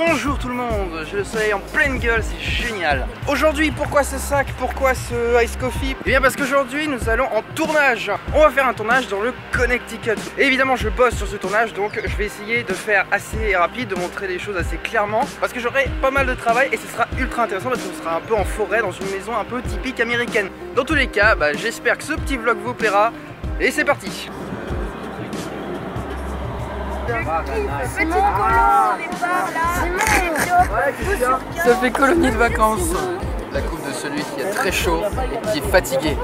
Bonjour tout le monde, j'ai le soleil en pleine gueule, c'est génial. Aujourd'hui, pourquoi ce sac, pourquoi ce ice coffee? Eh bien parce qu'aujourd'hui nous allons en tournage. On va faire un tournage dans le Connecticut. Et évidemment je bosse sur ce tournage, donc je vais essayer de faire assez rapide, de montrer les choses assez clairement, parce que j'aurai pas mal de travail et ce sera ultra intéressant parce qu'on sera un peu en forêt dans une maison un peu typique américaine. Dans tous les cas, j'espère que ce petit vlog vous plaira et c'est parti. C'est mon colo, on est pas là. Ça fait colonie de vacances. La coupe de celui qui a très chaud et qui est fatigué.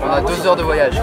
On a 2 heures de voyage.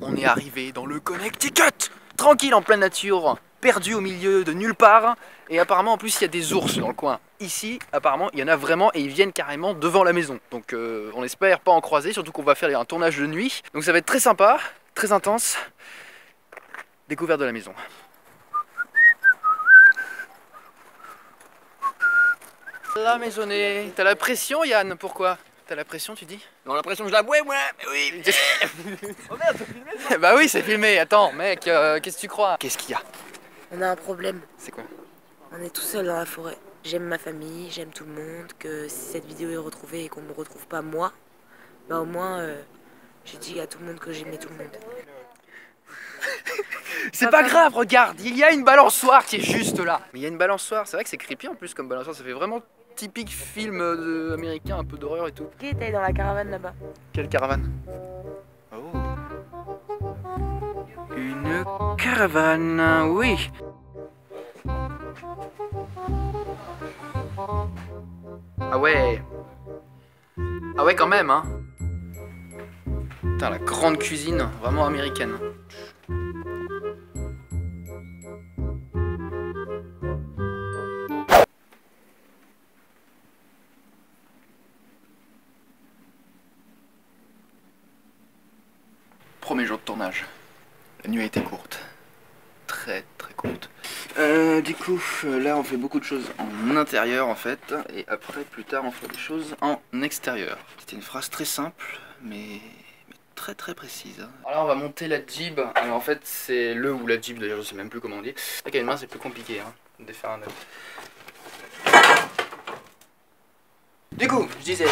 On est arrivé dans le Connecticut, tranquille en pleine nature, perdu au milieu de nulle part. Et apparemment en plus il y a des ours dans le coin. Ici apparemment il y en a vraiment et ils viennent carrément devant la maison. Donc on espère pas en croiser, surtout qu'on va faire un tournage de nuit. Donc ça va être très sympa, très intense. Découverte de la maison. La maisonnée. T'as la pression Yann, pourquoi? T'as la pression, tu dis? On a l'impression que je la bois, moi. Mais oui. Oh merde, c'est filmé ça? Bah oui, c'est filmé. Attends, mec, qu'est-ce que tu crois? Qu'est-ce qu'il y a? On a un problème. C'est quoi? On est tout seul dans la forêt. J'aime ma famille, j'aime tout le monde. Que si cette vidéo est retrouvée et qu'on ne me retrouve pas moi, au moins j'ai dit à tout le monde que j'aimais tout le monde. C'est pas grave, regarde, il y a une balançoire qui est juste là. Mais il y a une balançoire, c'est vrai que c'est creepy en plus comme balançoire, ça fait vraiment typique film américain, un peu d'horreur et tout. Qui est allé dans la caravane là-bas? Quelle caravane? Oh. Une caravane, oui. Ah ouais. Ah ouais quand même, hein. Putain, la grande cuisine, vraiment américaine. Premier jour de tournage. La nuit a été courte. Très courte. Du coup, là on fait beaucoup de choses en intérieur en fait. Et après, plus tard, on fera des choses en extérieur. C'était une phrase très simple, mais très précise. Alors on va monter la Jeep. Alors en fait, c'est le ou la Jeep d'ailleurs, je sais même plus comment on dit. Avec une main, c'est plus compliqué hein, de faire un œuf. Du coup, je disais,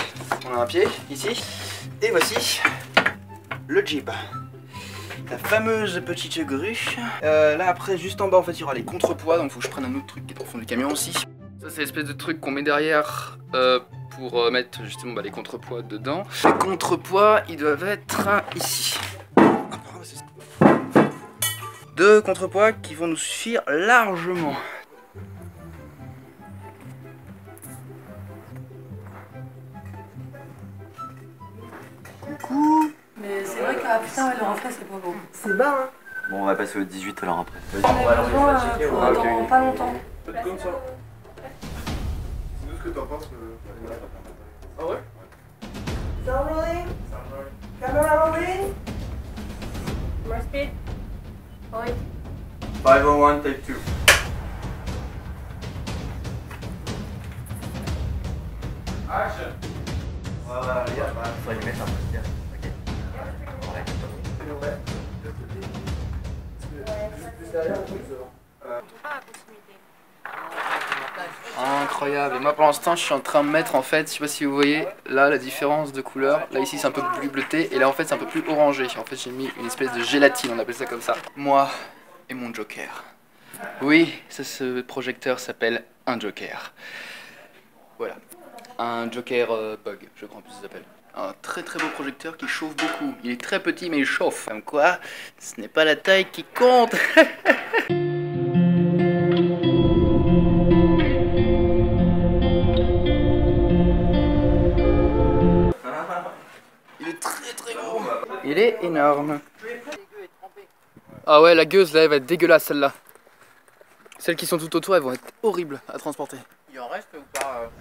on a un pied ici. Et voici le Jeep. La fameuse petite grue. Là après, juste en bas en fait il y aura les contrepoids, donc faut que je prenne un autre truc qui est au fond du camion aussi. Ça c'est l'espèce de truc qu'on met derrière pour mettre justement les contrepoids dedans. Les contrepoids ils doivent être ici. 2 contrepoids qui vont nous suffire largement. Coucou. Mais c'est vrai que putain, le reflet c'est pas beau. C'est bas hein. Bon, on va passer au 18 alors après. On a besoin dans pas longtemps. Faites comme ça. C'est nous ce que t'en penses. Ah ouais? Sound rolling. Camera rolling. More speed. Point. 501, take 2. Action! Voilà, regarde, faut y mettre un peu bien. Ok. Incroyable. Et moi pour l'instant je suis en train de mettre en fait, je sais pas si vous voyez, là la différence de couleur. Là ici c'est un peu plus bleuté et là en fait c'est un peu plus orangé. En fait j'ai mis une espèce de gélatine, on appelle ça comme ça. Moi et mon Joker. Oui, ça, ce projecteur s'appelle un Joker. Voilà. Un Joker bug, je crois en plus ça s'appelle. Un très beau projecteur qui chauffe beaucoup. Il est très petit mais il chauffe. Comme quoi, ce n'est pas la taille qui compte. Il est très gros. Il est énorme. Ah ouais, la gueuse là, elle va être dégueulasse celle-là. Celles qui sont tout autour, elles vont être horribles à transporter. Il en reste ou pas?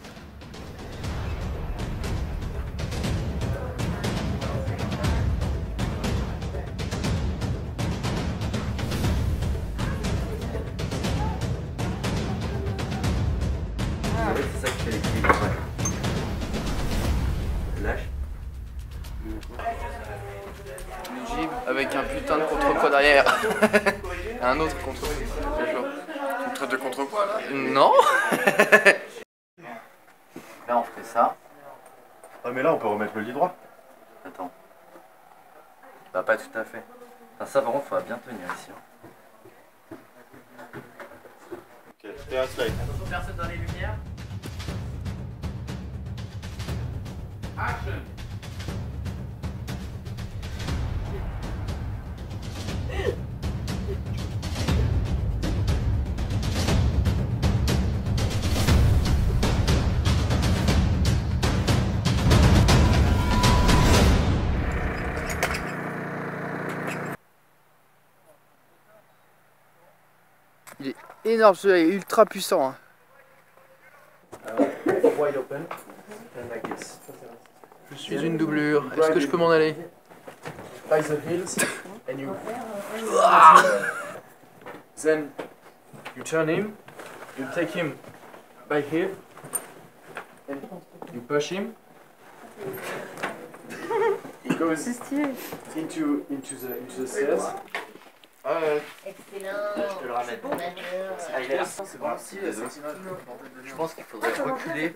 fais l'équilibre, ouais. Lâche. Une gib avec un putain de contre-poids derrière. Un autre contre-poids. Bien joué. Tu me traites de contre-poids là? Non. Là, on ferait ça. Ah, mais là, on peut remettre le lit droit. Attends. Bah, pas tout à fait. Enfin, ça, par contre, faudra bien tenir ici. Hein. Ok, fais un slide. Personne dans les lumières. Action. Il est énorme celui-là, il est ultra puissant. Hein. Wide open. And like this. Je suis une doublure, est-ce que je peux m'en aller? By the heels. And you. Then you turn him. You take him by here. And you push him. He goes into the stairs. Excellent. Je te le ramène. C'est bon aussi, je pense qu'il faudrait reculer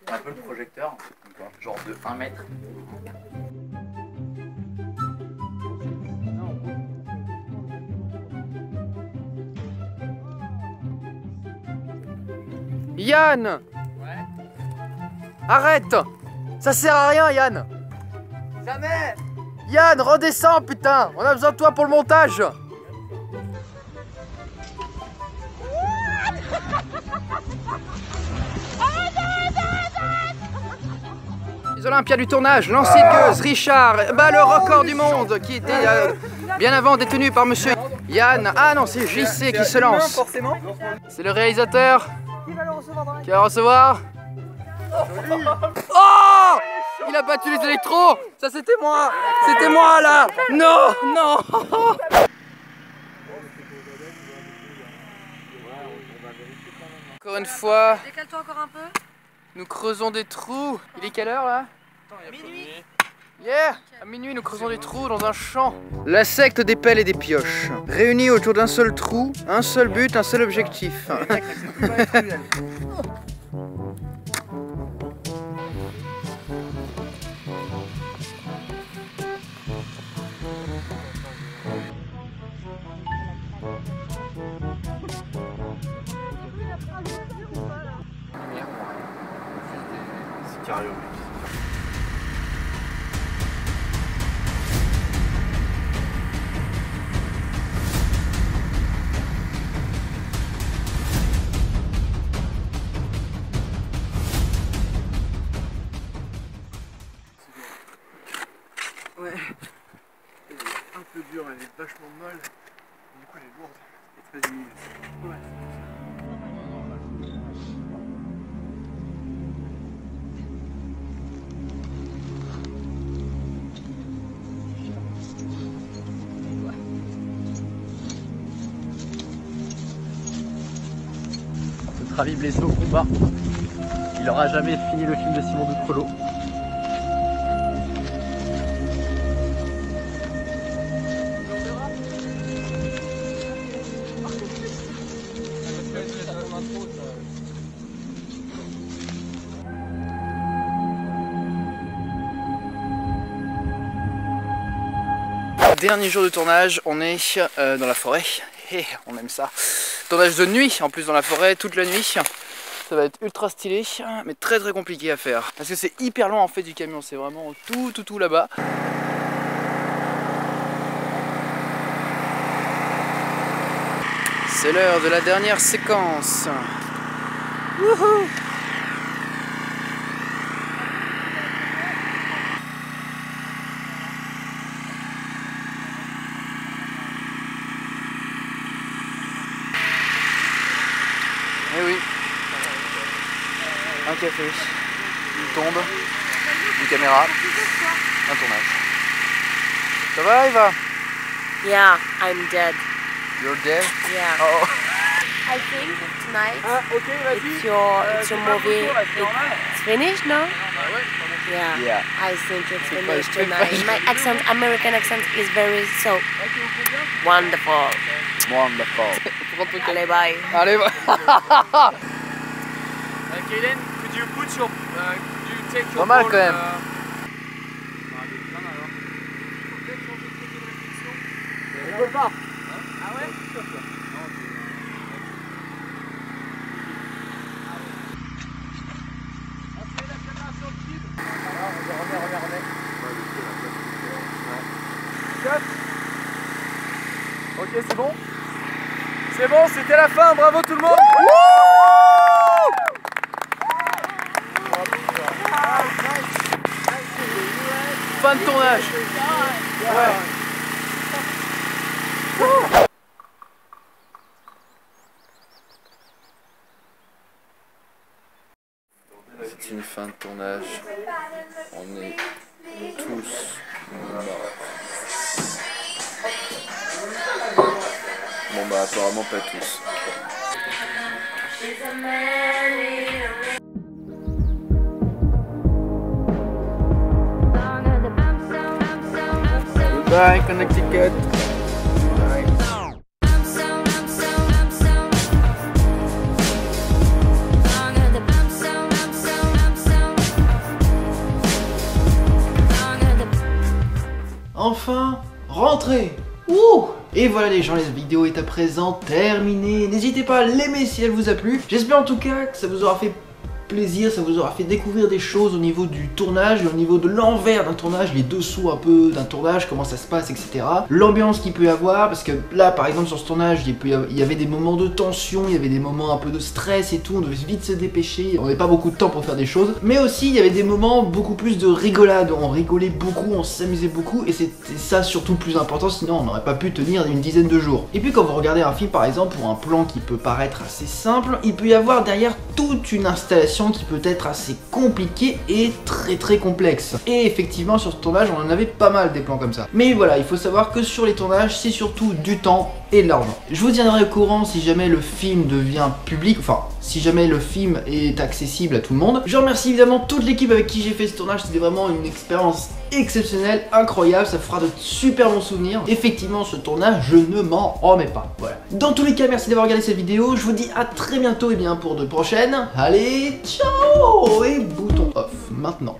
un peu le projecteur, genre de 1 mètre. Yann! Arrête! Ça sert à rien, Yann! Jamais! Yann, redescends, putain! On a besoin de toi pour le montage! Les Olympiades du tournage, lanceuse Richard, bat le record du monde qui était bien avant détenu par monsieur Yann. Ah non, c'est JC qui se lance. C'est le réalisateur qui va recevoir. Oh! Il a battu les électros! Ça c'était moi! C'était moi là! Non! Non! Encore une fois, Décale-toi encore un peu. nous creusons des trous. Il est quelle heure là? Minuit. Yeah! À minuit, nous creusons des trous dans un champ. La secte des pelles et des pioches. Réunis autour d'un seul trou, un seul but, un seul objectif. C'est carré. Ouais. Elle est un peu dure, elle est vachement molle. Du coup, elle est lourde et très humide. Ouais. Notre ami blessé au combat, il aura jamais fini le film de Simon Ducrelot. Dernier jour de tournage, on est dans la forêt. Et on aime ça. Tournage de nuit, en plus dans la forêt, toute la nuit. Ça va être ultra stylé, mais très compliqué à faire. Parce que c'est hyper loin en fait du camion, c'est vraiment tout là-bas. C'est l'heure de la dernière séquence. Wouhou! Eh oui. Un café, une tombe, une caméra, un tournage. Ça va, Eva? Yeah, I'm dead. You're dead? Yeah. Oh. I think tonight Ah, ok, vas-y. it's your movie. It's finished, no? Yeah. Yeah. I think it's pas- finished c'est pas- tonight. My accent, American accent, is very so wonderful. Wonderful. Allez, bye. Allez, va. Kaylen, could you put your, could you take your Pas mal ball, quand même. On peut pas. Ah ouais? Ok, c'est bon. C'est bon, c'était la fin, bravo tout le monde. Fin de tournage. Ouais. C'est une fin de tournage. On est tous morts. Bon bah apparemment pas tous. Goodbye Connecticut. Bye. Enfin, rentrez. Ouh. Et voilà les gens, la vidéo est à présent terminée. N'hésitez pas à l'aimer si elle vous a plu. J'espère en tout cas que ça vous aura fait plaisir, ça vous aura fait découvrir des choses au niveau du tournage et au niveau de l'envers d'un tournage, les dessous un peu d'un tournage, comment ça se passe, etc. L'ambiance qu'il peut y avoir, parce que là par exemple sur ce tournage, il y avait des moments de tension, il y avait des moments un peu de stress et tout, on devait vite se dépêcher, on n'avait pas beaucoup de temps pour faire des choses, mais aussi il y avait des moments beaucoup plus de rigolade, on rigolait beaucoup, on s'amusait beaucoup, et c'était ça surtout le plus important, sinon on n'aurait pas pu tenir une dizaine de jours. Et puis quand vous regardez un film par exemple, pour un plan qui peut paraître assez simple, il peut y avoir derrière toute une installation qui peut être assez compliquée et très complexe. Et effectivement sur ce tournage on en avait pas mal des plans comme ça. Mais voilà, il faut savoir que sur les tournages c'est surtout du temps et de l'argent. Je vous tiendrai au courant si jamais le film devient public, enfin si jamais le film est accessible à tout le monde. Je remercie évidemment toute l'équipe avec qui j'ai fait ce tournage, c'était vraiment une expérience exceptionnelle, incroyable, ça fera de super bons souvenirs. Effectivement ce tournage je ne m'en remets pas. Voilà. Dans tous les cas merci d'avoir regardé cette vidéo, je vous dis à très bientôt et bien pour de prochaines. Allez, ciao et bouton off maintenant.